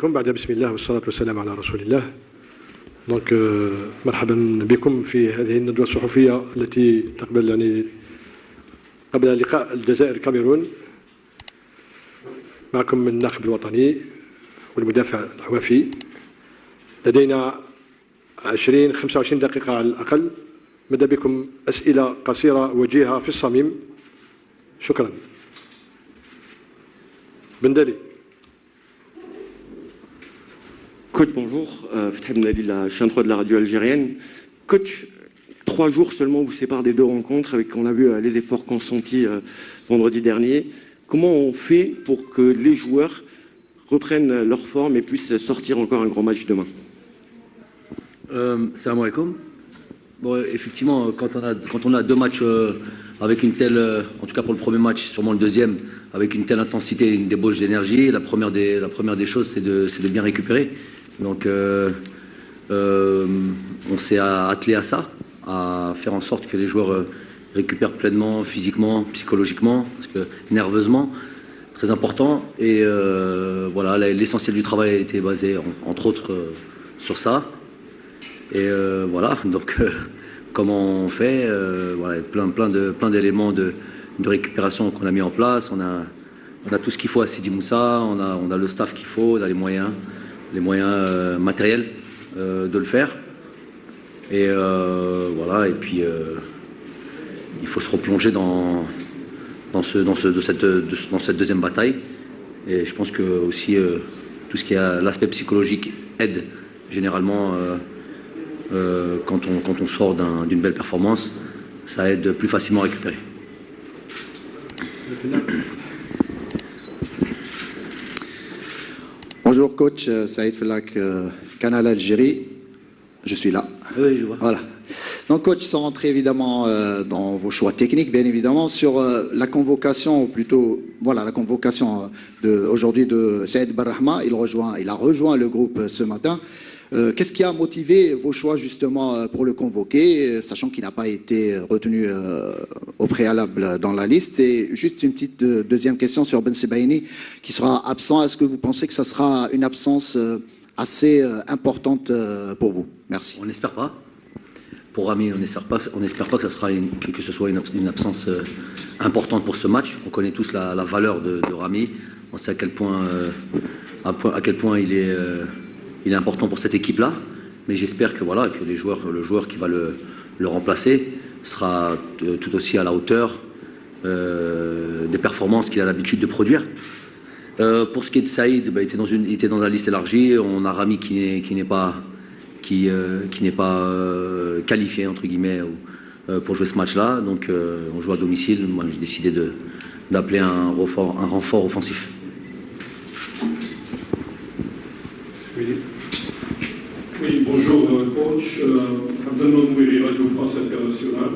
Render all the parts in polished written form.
بعد بسم الله والصلاة والسلام على رسول الله. دونك مرحبا بكم في هذه الندوة الصحفية التي تقبل قبل لقاء الجزائر الكاميرون. معكم من الناخب الوطني والمدافع الحوافي. لدينا 25 دقيقة على الأقل. ماذا بكم أسئلة قصيرة وجيهة في الصميم. شكرا. بندالي. Coach, bonjour. Fathi Benali, la chaîne 3 de la radio algérienne. Coach, 3 jours seulement vous séparent des deux rencontres. On a vu les efforts consentis vendredi dernier. Comment on fait pour que les joueurs reprennent leur forme et puissent sortir encore un grand match demain? Salam alaikum. Bon, effectivement, quand on a deux matchs avec une telle, en tout cas pour le premier match, sûrement le deuxième, avec une telle intensité, une débauche d'énergie, la première des choses, c'est de bien récupérer. Donc, on s'est attelé à ça, à faire en sorte que les joueurs récupèrent pleinement, physiquement, psychologiquement, parce que nerveusement, très important. Et voilà, l'essentiel du travail a été basé, entre autres, sur ça. Et voilà, donc comment on fait, voilà, plein d'éléments de récupération qu'on a mis en place. On a tout ce qu'il faut à Sidi Moussa, on a le staff qu'il faut, on a les moyens matériels de le faire. Et voilà, et puis il faut se replonger dans cette deuxième bataille. Et je pense que aussi tout ce qui est l'aspect psychologique aide généralement quand on sort d'une belle performance, ça aide plus facilement à récupérer. Bonjour coach, Saïd Felak, Canal Algérie, je suis là. Oui, je vois. Voilà. Donc coach, sans rentrer évidemment dans vos choix techniques, bien évidemment, sur la convocation, ou plutôt, voilà, la convocation aujourd'hui de Saïd Barrahma, il a rejoint le groupe ce matin. Qu'est-ce qui a motivé vos choix justement pour le convoquer, sachant qu'il n'a pas été retenu au préalable dans la liste? Et juste une petite deuxième question sur Ben Sebaini qui sera absent. Est-ce que vous pensez que ça sera une absence assez importante pour vous? Merci. On n'espère pas. Pour Rami, on n'espère pas que ce soit une absence importante pour ce match. On connaît tous la valeur de Rami. On sait à quel point il est important pour cette équipe-là, mais j'espère que voilà, que le joueur qui va le remplacer sera tout aussi à la hauteur des performances qu'il a l'habitude de produire. Pour ce qui est de Saïd, il était dans la liste élargie. On a Rami qui n'est pas qualifié entre guillemets pour jouer ce match-là. Donc on joue à domicile. Moi, j'ai décidé d'appeler un renfort offensif. Oui, bonjour coach, Abdelman Mouiri, Radio France Internationale.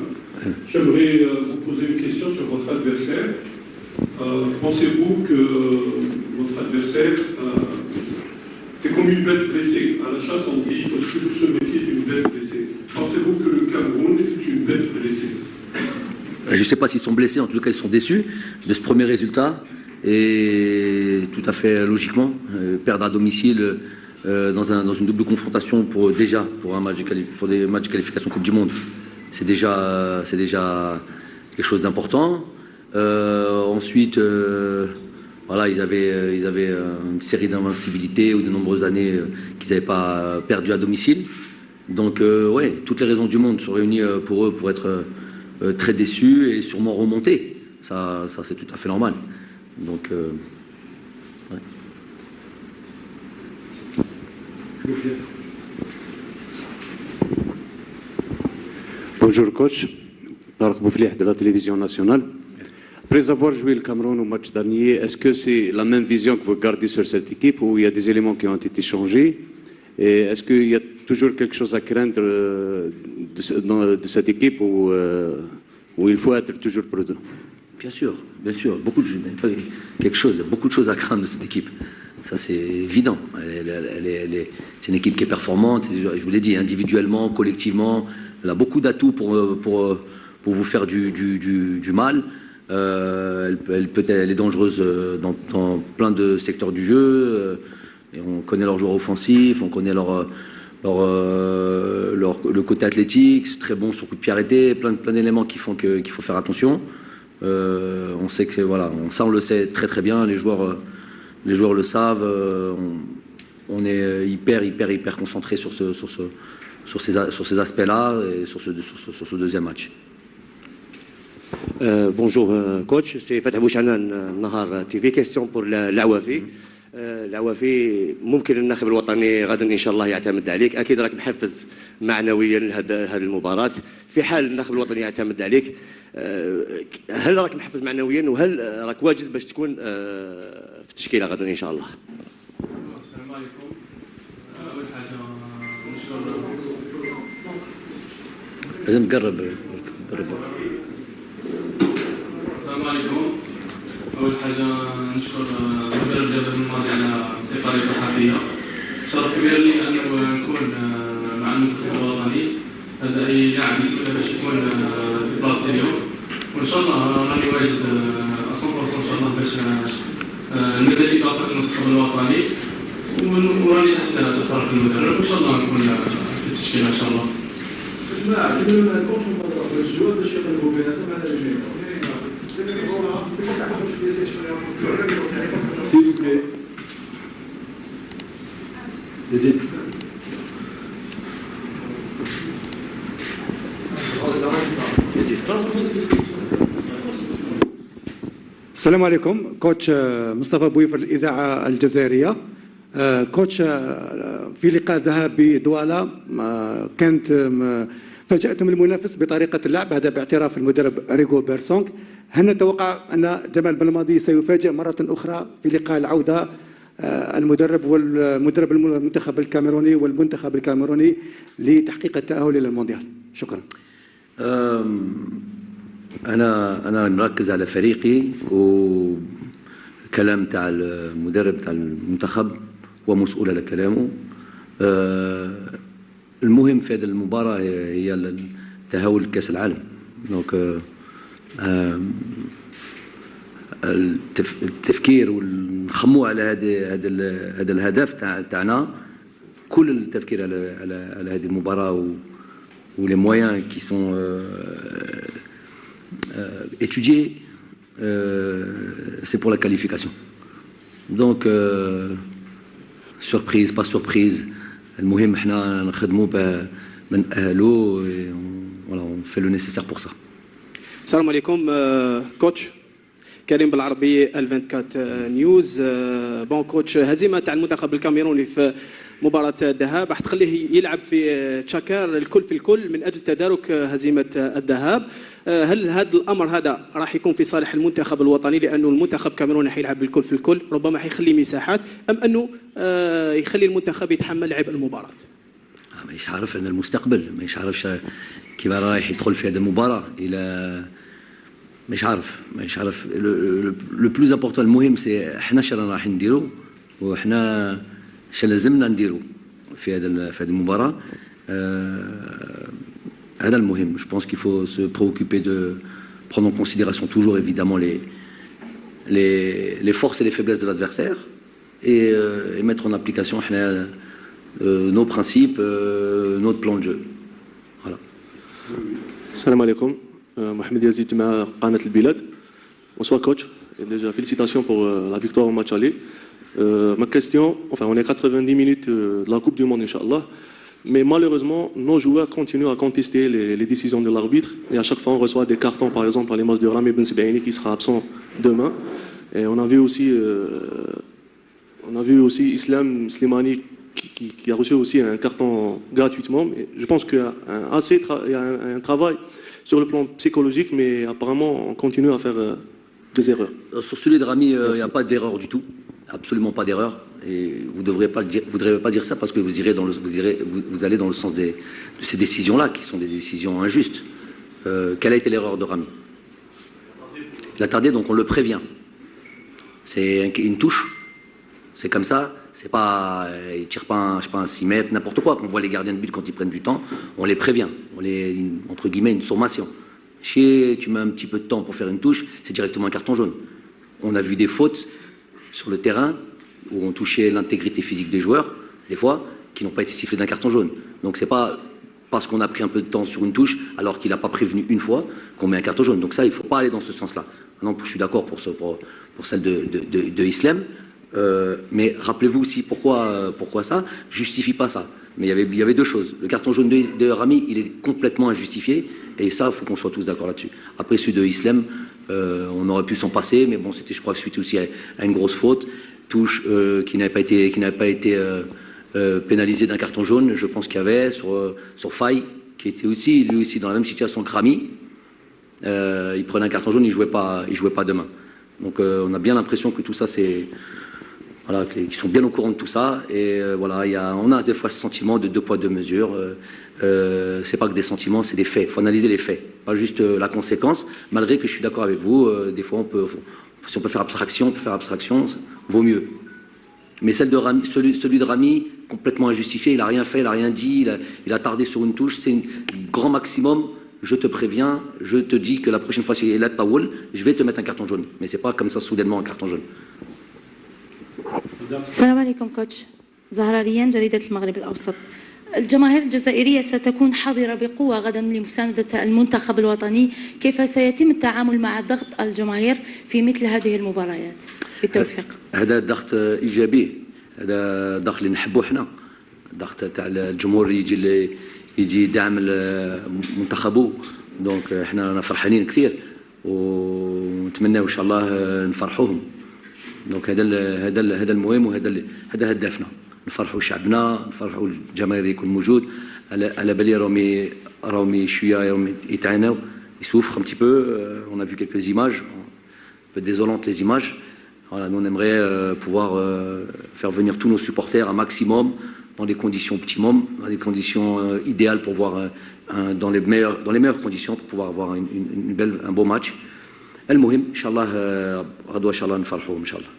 J'aimerais vous poser une question sur votre adversaire. Pensez-vous que votre adversaire, c'est comme une bête blessée? À la chasse, on dit qu'il faut toujours se méfier d'une bête blessée. Pensez-vous que le Cameroun est une bête blessée? Je ne sais pas s'ils sont blessés, en tout cas ils sont déçus de ce premier résultat. Et tout à fait logiquement, perdre à domicile dans une double confrontation pour des matchs de qualification Coupe du Monde, c'est déjà quelque chose d'important. Ensuite, voilà, ils avaient une série d'invincibilités ou de nombreuses années qu'ils n'avaient pas perdu à domicile. Donc, ouais, toutes les raisons du monde sont réunies pour eux pour être très déçus et sûrement remonter. Ça c'est tout à fait normal. Donc, ouais. Bonjour coach, Tarek Bouflih de la télévision nationale. Après avoir joué le Cameroun au match dernier, est-ce que c'est la même vision que vous gardez sur cette équipe ou il y a des éléments qui ont été changés? Et est-ce qu'il y a toujours quelque chose à craindre de cette équipe où il faut être toujours prudent? Bien sûr, beaucoup de choses à craindre de cette équipe. Ça, c'est évident. C'est une équipe qui est performante. Je vous l'ai dit, individuellement, collectivement, elle a beaucoup d'atouts pour vous faire du mal. Elle est dangereuse dans plein de secteurs du jeu. Et on connaît leurs joueurs offensifs, on connaît le côté athlétique, très bon sur coup de pied arrêté, plein d'éléments qu'il faut faire attention. On sait que voilà, ça on le sait très très bien, les joueurs le savent. On est hyper concentré sur ces aspects-là et sur ce deuxième match. Bonjour coach, c'est Fatah Bouchanan, Nahar TV. Question pour العوافي. العوافي ممكن الناخب الوطني غدا ان شاء الله يعتمد عليك، اكيد راك محفز معنويا لهذه المباراه. في حال الناخب الوطني يعتمد عليك، هل راك محفز معنويا وهل راك واجد باش تكون في التشكيله غدا ان شاء الله؟ السلام عليكم. اول حاجه نشكر لازم تقرب. السلام عليكم. أول حاجة نشكر مدرب جبل الماضي على انتقالي الصحفية. شرف كبير لي أنه نكون مع المنتخب الوطني. هذا أي لاعب يتمنى باش يكون في بلاصتي اليوم، وإن شاء الله راني واجد 100% إن شاء الله باش نبدا إضافة المنتخب الوطني، وراني تحت تصرف المدرب، وإن شاء الله نكون في التشكيلة إن شاء الله. S'il vous plaît. السلام عليكم. كوتش مصطفى بويفر الإذاعة الجزائرية. كوتش في لقاء ذهاب بدوالا كانت فاجأتم المنافس بطريقة اللعب، هذا باعتراف المدرب ريغو بيرسونغ. هل نتوقع أن جمال بلماضي سيفاجئ مرة أخرى في لقاء العودة المدرب المنتخب الكاميروني والمنتخب الكاميروني لتحقيق التأهل إلى المونديال؟ شكرا. أنا مركز على فريقي، وكلام تاع المدرب تاع المنتخب هو مسؤول على كلامه. المهم في هذه المباراة هي التأهل لكأس العالم. دونك التفكير ونخمو على هذا الهدف تاعنا، كل التفكير على هذه المباراة ولي مويان كي سون étudiés, c'est pour la qualification. Donc surprise pas surprise، المهم احنا نخدموا بنأهلوا، voilà on fait le nécessaire pour ça. السلام عليكم كوتش كريم بالعربي 24 نيوز. بون كوتش، هزيمه تاع المنتخب الكاميروني في مباراة الذهاب راح تخليه يلعب في تشاكار الكل في الكل من اجل تدارك هزيمه الذهاب. هل هذا الامر هذا راح يكون في صالح المنتخب الوطني، لانه المنتخب الكاميروني حيلعب بالكل في الكل، ربما حيخلي مساحات، ام انه يخلي المنتخب يتحمل عبء المباراة؟ مش عارف، ان المستقبل مش عارفش كيف رايح يدخل في هذه المباراة. الى مش عارف لو بلوز امبورطون، المهم سي احنا اش راح نديرو، وحنا اش لازمنا نديرو في هذه المباراة. هذا المهم. Je pense qu'il faut se préoccuper de prendre en considération toujours évidemment les forces et les faiblesses de l'adversaire et mettre en application nos principes, notre plan de jeu. Voilà. Salam alaikum. Mohamed Yazid مع قناة البلاد. Bonsoir coach. Déjà félicitations pour la victoire au match aller. Ma question, enfin on est 90 minutes de la Coupe du Monde Inch'Allah, mais malheureusement nos joueurs continuent à contester les décisions de l'arbitre, et à chaque fois on reçoit des cartons, par exemple par l'image de Rami Ben Sebaini qui sera absent demain, et on a vu aussi Islam Slimani qui a reçu aussi un carton gratuitement. Mais je pense qu'il y a un travail sur le plan psychologique, mais apparemment on continue à faire des erreurs. Sur celui de Rami, il n'y a pas d'erreur du tout, absolument pas d'erreur. Et vous ne devrez pas dire ça, parce que vous allez dans le sens de ces décisions-là, qui sont des décisions injustes. Quelle a été l'erreur de Rami? Il a tardé, donc on le prévient. C'est une touche, c'est comme ça. C'est pas, ils ne tirent pas un 6 mètres, n'importe quoi. On voit les gardiens de but quand ils prennent du temps, on les prévient, entre guillemets, une sommation. Tu mets un petit peu de temps pour faire une touche, c'est directement un carton jaune. On a vu des fautes sur le terrain où on touchait l'intégrité physique des joueurs, des fois, qui n'ont pas été sifflés d'un carton jaune. Donc c'est pas parce qu'on a pris un peu de temps sur une touche, alors qu'il n'a pas prévenu une fois, qu'on met un carton jaune. Donc ça, il ne faut pas aller dans ce sens-là. Non, je suis d'accord pour celle de Islam, mais rappelez-vous aussi pourquoi ça justifie pas ça. Mais il y avait deux choses. Le carton jaune de Rami, il est complètement injustifié, et ça, il faut qu'on soit tous d'accord là-dessus. Après, celui de Islam, on aurait pu s'en passer, mais bon, c'était, je crois que suite aussi à une grosse faute, touche qui n'avait pas été pénalisé d'un carton jaune, je pense qu'il y avait sur Faye, qui était aussi, lui aussi, dans la même situation que Rami. Il prenait un carton jaune, il jouait pas demain. Donc on a bien l'impression que tout ça, c'est... Voilà, qu'ils sont bien au courant de tout ça. Et voilà, on a des fois ce sentiment de deux poids, deux mesures. C'est pas que des sentiments, c'est des faits. Il faut analyser les faits, pas juste la conséquence. Malgré que je suis d'accord avec vous, des fois, si on peut faire abstraction, vaut mieux. Mais celui de Rami, complètement injustifié, il n'a rien fait, il n'a rien dit, il a tardé sur une touche, c'est un grand maximum. Je te préviens, je te dis que la prochaine fois, si il est Taoul, je vais te mettre un carton jaune. Mais c'est pas comme ça soudainement un carton jaune. السلام عليكم كوتش. زهرة ريان جريدة المغرب الأوسط. الجماهير الجزائرية ستكون حاضرة بقوة غدا لمساندة المنتخب الوطني. كيف سيتم التعامل مع ضغط الجماهير في مثل هذه المباريات؟ بالتوفيق. هذا ضغط إيجابي، هذا ضغط اللي نحبوه احنا. ضغط تاع الجمهور يجي يدعم منتخبه. دونك احنا فرحانين كثير ونتمنى ان شاء الله نفرحوهم. دونك هذا المهم وهذا هدفنا، نفرحوا شعبنا، نفرحوا الجماهير يكون موجود. على بالي راهم شويه يتعانوا، يسوفر un petit peu. On a vu quelques images, un peu désolantes les images. Voilà, nous on aimerait pouvoir faire venir tous nos supporters un maximum, dans des conditions optimum, dans des conditions idéales pour voir dans les meilleures conditions pour pouvoir avoir un beau match. المهم ان شاء الله غدوه ان شاء الله نفرحوهم ان شاء الله.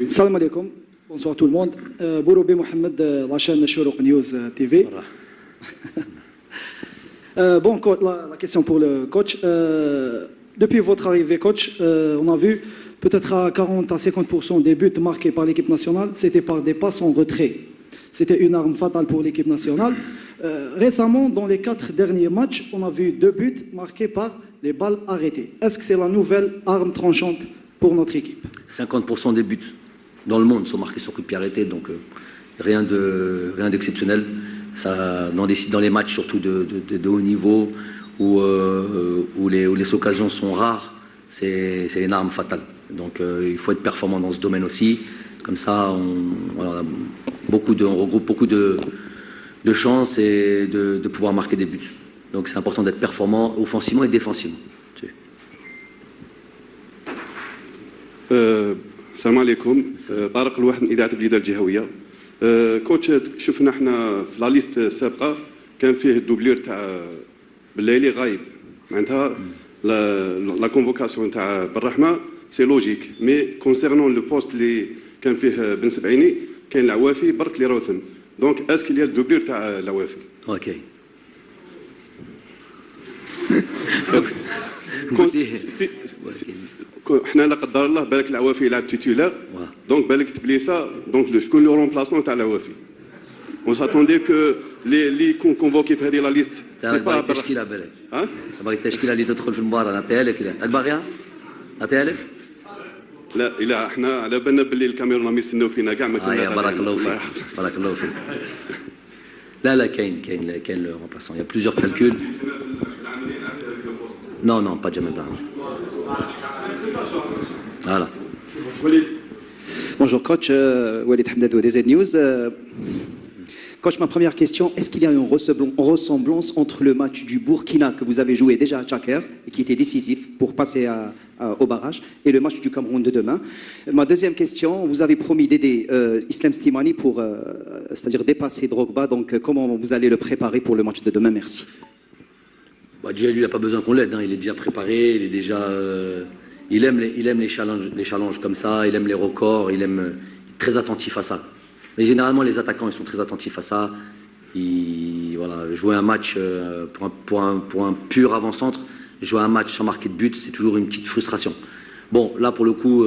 السلام عليكم. Bonsoir tout le monde. Bouroubi Mohamed, la chaîne Chourouk News TV. Bon, la question pour le coach. Depuis votre arrivée, coach, on a vu peut-être à 40 à 50% des buts marqués par l'équipe nationale, c'était par des passes en retrait. C'était une arme fatale pour l'équipe nationale. Récemment, dans les 4 derniers matchs, on a vu 2 buts marqués par des balles arrêtées. Est-ce que c'est la nouvelle arme tranchante pour notre équipe? 50% des buts dans le monde sont marqués sur coup de pied arrêté, donc rien d'exceptionnel. Ça, dans les matchs surtout de haut niveau, où les occasions sont rares, c'est une arme fatale. Donc il faut être performant dans ce domaine aussi. Comme ça, on regroupe beaucoup de chances et de pouvoir marquer des buts. Donc c'est important d'être performant offensivement et défensivement. السلام عليكم. طارق الواحد من اذاعه بليده الجهويه. كوتش شفنا احنا في لا ليست السابقه كان فيه الدوبلير تاع بالليلي غايب، معناتها لا كونفوكاسيون تاع بالرحمه سي لوجيك، مي كونسيرنون لو بوست اللي كان فيه بن سبعيني كاين العوافي برك اللي راهو ثم، دونك اسكو لي الدوبلير تاع العوافي. اوكي. حنا لا قدر الله بالك العوافي يلعب تيتولار، دونك بالك تبليسا، دونك شكون لو رومبلاسون تاع العوافي؟ اون ساتوندي كو لي كونفوكي في هذه لا ليست سي با التشكيله بالك. ها؟ باغي التشكيله اللي تدخل في المباراه نعطيها لك، لا باغيها؟ نعطيها لك؟ لا الا احنا على بالنا باللي الكاميرون راهم يستناو فينا كاع ما كنا. بارك الله فيك، بارك الله فيك. لا كاين لو رومبلاسون، il y a plusieurs calculs. Non, pas Jamel Brahma. Voilà. Bonjour coach, Walid Hamdadou des Z News. Coach, ma première question, est-ce qu'il y a une ressemblance entre le match du Burkina que vous avez joué déjà à Tchaker et qui était décisif pour passer au barrage et le match du Cameroun de demain? Ma deuxième question, vous avez promis d'aider Islam Slimani pour, c'est-à-dire dépasser Drogba, donc comment vous allez le préparer pour le match de demain? Merci. Déjà, lui, il n'a pas besoin qu'on l'aide, hein. Il est déjà préparé, il est déjà... il aime les challenges comme ça, il aime les records, il est très attentif à ça. Mais généralement, les attaquants, ils sont très attentifs à ça. Voilà, jouer un match pour un pur avant-centre, jouer un match sans marquer de but, c'est toujours une petite frustration. Bon, là, pour le coup,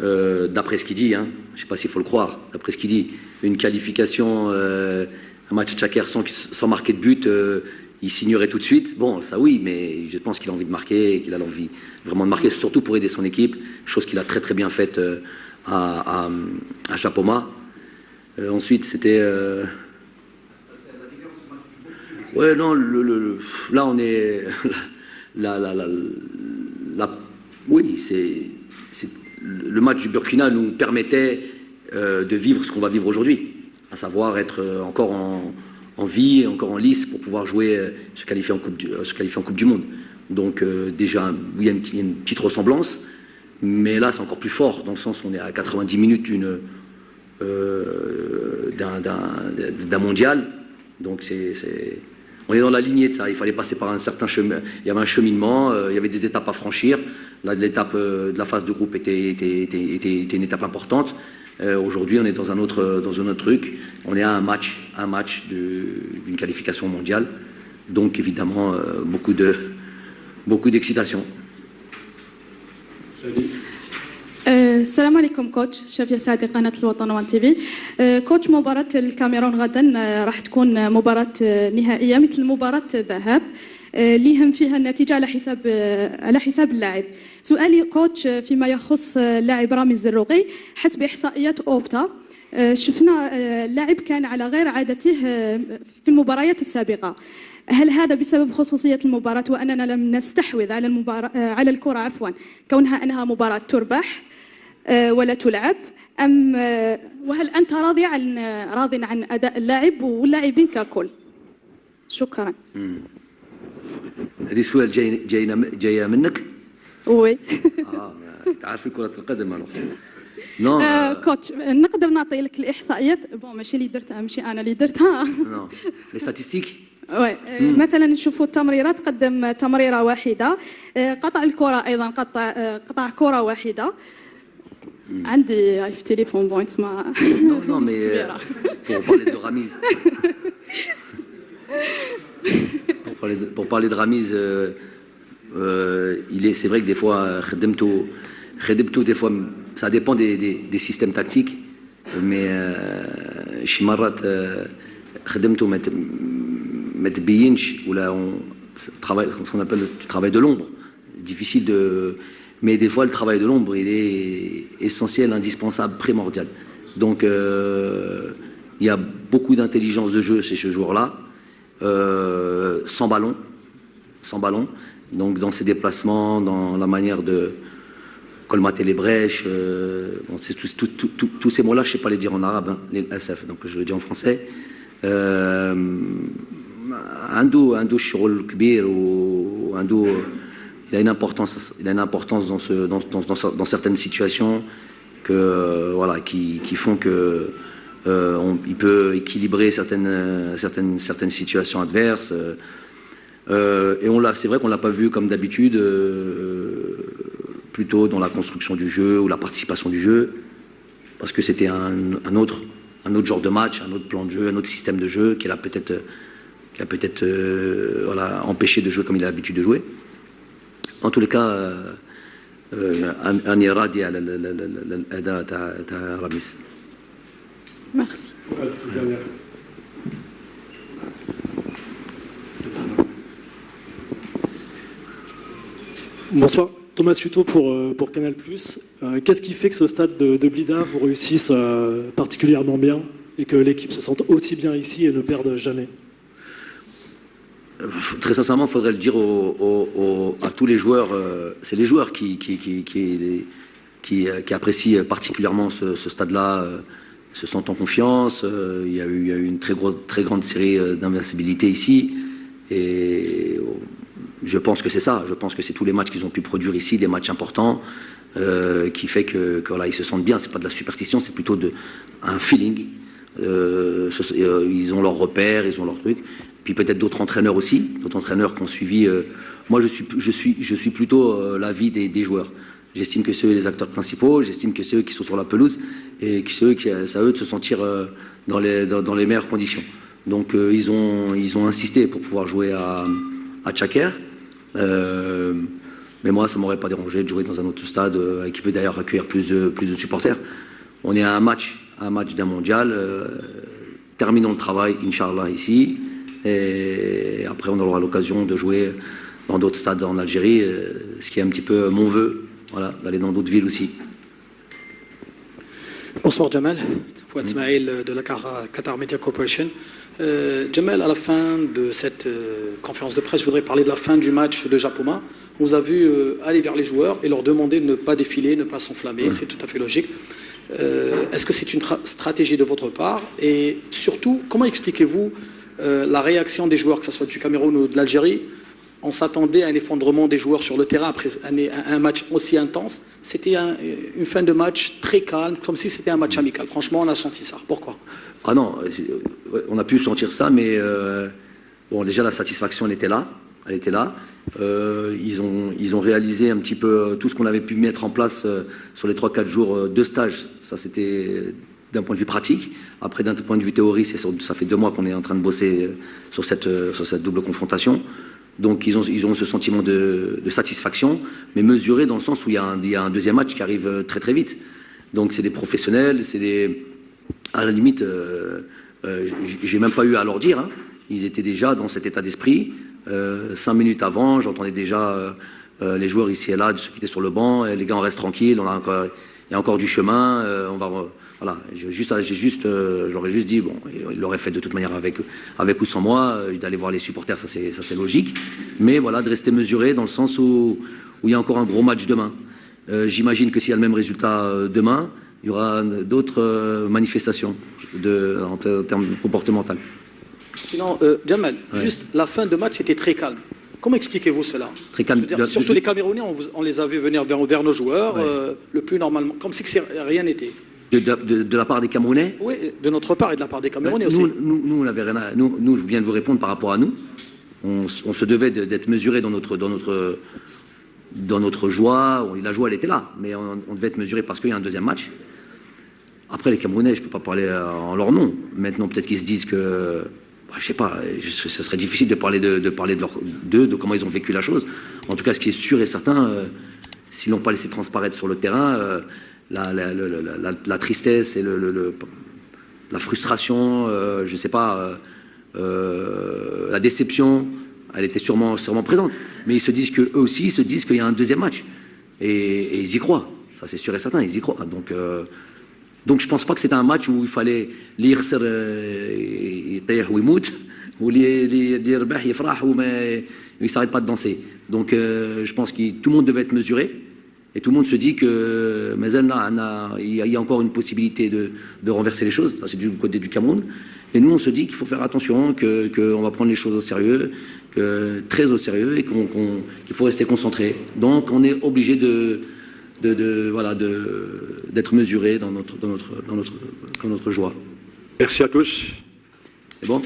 d'après ce qu'il dit, hein, je ne sais pas s'il faut le croire, d'après ce qu'il dit, une qualification, un match Tchaker sans marquer de but, il signerait tout de suite. Bon, ça oui, mais je pense qu'il a envie de marquer, qu'il a envie vraiment de marquer, surtout pour aider son équipe, chose qu'il a très très bien faite à Chapoma. Ensuite, c'était... Ouais, non, là on est... oui, le match du Burkina nous permettait de vivre ce qu'on va vivre aujourd'hui, à savoir être encore en vie, encore en lice pour pouvoir jouer, se qualifier en Coupe du Monde. Donc déjà, oui, il y a une petite ressemblance, mais là c'est encore plus fort, dans le sens où on est à 90 minutes d'un mondial. Donc on est dans la lignée de ça, il fallait passer par un certain chemin, il y avait un cheminement, il y avait des étapes à franchir. Là, l'étape de la phase de groupe était une étape importante. Aujourd'hui, on est dans un autre truc. On est à un match d'une qualification mondiale. Donc, évidemment, beaucoup d'excitation. السلام عليكم كوتش شافية سعدي قناة الوطن وان تي في. كوتش مباراة الكاميرون غدا راح تكون مباراة نهائية مثل مباراة الذهاب اللي يهم فيها النتيجة على حساب اللاعب. سؤالي كوتش فيما يخص اللاعب رامي الزروقي، حسب إحصائيات أوبتا شفنا اللاعب كان على غير عادته في المباريات السابقة. هل هذا بسبب خصوصية المباراة وأننا لم نستحوذ على الكرة عفوا كونها أنها مباراة تربح ولا تلعب، أم وهل أنت راضي عن أداء اللاعب واللاعبين ككل؟ شكرا. هذه السؤال جاية منك؟ وي. تعرفي كرة القدم نو كوتش نقدر نعطي لك الإحصائيات بون ماشي اللي درتها ماشي أنا اللي درتها. نو لي ستاتستيك. وي مثلا نشوفوا التمريرات قدم تمريرة واحدة، قطع الكرة أيضا قطع كرة واحدة. عندي في تليفون بوينت ما non mais pour parler de Ramiz, c'est vrai que des fois خدمته des fois ça dépend des systèmes tactiques, mais شي مرات خدمته ما تبينش ولا ce qu'on appelle le travail de l'ombre, difficile de. Mais des fois, le travail de l'ombre, il est essentiel, indispensable, primordial. Donc, il y a beaucoup d'intelligence de jeu chez ce joueur-là, sans ballon. Donc, dans ses déplacements, dans la manière de colmater les brèches. Bon, tous ces mots-là, je ne sais pas les dire en arabe, hein, les SF, donc je le dis en français. عنده شغل كبير وعنده il a une importance dans certaines situations qui font que il peut équilibrer certaines situations adverses. Et c'est vrai qu'on l'a pas vu comme d'habitude, plutôt dans la construction du jeu ou la participation du jeu, parce que c'était un autre genre de match, un autre plan de jeu, un autre système de jeu qui a peut-être empêché de jouer comme il a l'habitude de jouer. En tous les cas, أنا راضي على الأداء تاع راميس. Merci. Bonsoir, Thomas Suto pour Canal+. Qu'est-ce qui fait que ce stade de Blida vous réussisse particulièrement bien et que l'équipe se sente aussi bien ici et ne perde jamais? Très sincèrement, il faudrait le dire à tous les joueurs. C'est les joueurs qui apprécient particulièrement ce stade-là, se sentent en confiance. Il y a eu une très grande série d'invincibilité ici. Et je pense que c'est ça. Je pense que c'est tous les matchs qu'ils ont pu produire ici, des matchs importants, qui fait que voilà, ils se sentent bien. C'est pas de la superstition, c'est plutôt un feeling. Ils ont leurs repères, ils ont leurs trucs. Puis peut-être d'autres entraîneurs aussi, d'autres entraîneurs qui ont suivi. Moi, je suis plutôt l'avis des joueurs. J'estime que c'est eux les acteurs principaux, j'estime que c'est eux qui sont sur la pelouse et que c'est à eux de se sentir dans les meilleures conditions. Donc ils ont insisté pour pouvoir jouer à Tchaker. Mais moi, ça ne m'aurait pas dérangé de jouer dans un autre stade qui peut d'ailleurs accueillir plus de supporters. On est à un match d'un mondial. Terminons le travail, Inch'Allah, ici. Et après, on aura l'occasion de jouer dans d'autres stades en Algérie, ce qui est un petit peu mon vœu, voilà, d'aller dans d'autres villes aussi. Bonsoir Jamal, Fouad Smaïl de la Qatar Media Corporation. Jamal, à la fin de cette conférence de presse, je voudrais parler de la fin du match de Japoma. On vous a vu aller vers les joueurs et leur demander de ne pas défiler, ne pas s'enflammer, c'est tout à fait logique. Est-ce que c'est une stratégie de votre part? Et surtout, comment expliquez-vous la réaction des joueurs, que ce soit du Cameroun ou de l'Algérie? On s'attendait à un effondrement des joueurs sur le terrain après un match aussi intense. C'était une fin de match très calme, comme si c'était un match amical. Franchement, on a senti ça. Pourquoi? Ah non, on a pu sentir ça, mais bon, déjà la satisfaction, elle était là. Ils ont réalisé un petit peu tout ce qu'on avait pu mettre en place sur les 3-4 jours de stage. Ça, c'était d'un point de vue pratique. Après, d'un point de vue théorie, ça fait 2 mois qu'on est en train de bosser sur cette double confrontation. Donc ils ont ce sentiment de satisfaction, mais mesuré dans le sens où il y a un deuxième match qui arrive très très vite. Donc c'est des professionnels, à la limite, j'ai même pas eu à leur dire, hein. Ils étaient déjà dans cet état d'esprit. 5 minutes avant, j'entendais déjà les joueurs ici et là, ceux qui étaient sur le banc, les gars on reste tranquille, il y a encore du chemin, voilà, j'aurais juste dit, bon, il l'aurait fait de toute manière avec ou sans moi, d'aller voir les supporters, ça c'est logique, mais voilà, de rester mesuré dans le sens où il y a encore un gros match demain. J'imagine que s'il y a le même résultat demain, il y aura d'autres manifestations en termes comportementaux. Sinon, Jamal, juste la fin de match était très calme. Comment expliquez-vous cela? Très calme. Surtout les Camerounais, on les a vus venir vers nos joueurs, le plus normalement, comme si rien n'était. De la part des Camerounais? Oui, de notre part et de la part des Camerounais aussi. Nous, je viens de vous répondre par rapport à nous. On se devait d'être mesuré dans notre joie. La joie, elle était là, mais on devait être mesuré parce qu'il y a un deuxième match. Après, les Camerounais, je ne peux pas parler en leur nom. Maintenant, peut-être qu'ils se disent que... je ne sais pas, ce serait difficile de parler de comment ils ont vécu la chose. En tout cas, ce qui est sûr et certain, s'ils n'ont pas laissé transparaître sur le terrain, la tristesse et la frustration, je ne sais pas, la déception, elle était sûrement présente. Mais eux aussi, ils se disent qu'il y a un deuxième match. Et ils y croient. Ça, c'est sûr et certain, ils y croient. Donc je ne pense pas que c'était un match où il fallait lire ou يموت ou يربح يفرح ou il ne s'arrête pas de danser. Donc je pense que tout le monde devait être mesuré et tout le monde se dit que il y a encore une possibilité de renverser les choses. Ça c'est du côté du Cameroun. Et nous on se dit qu'il faut faire attention, qu'on va prendre les choses au sérieux, très au sérieux et qu'il faut rester concentré. Donc on est obligé d'être mesuré dans notre joie. Merci à tous. C'est bon?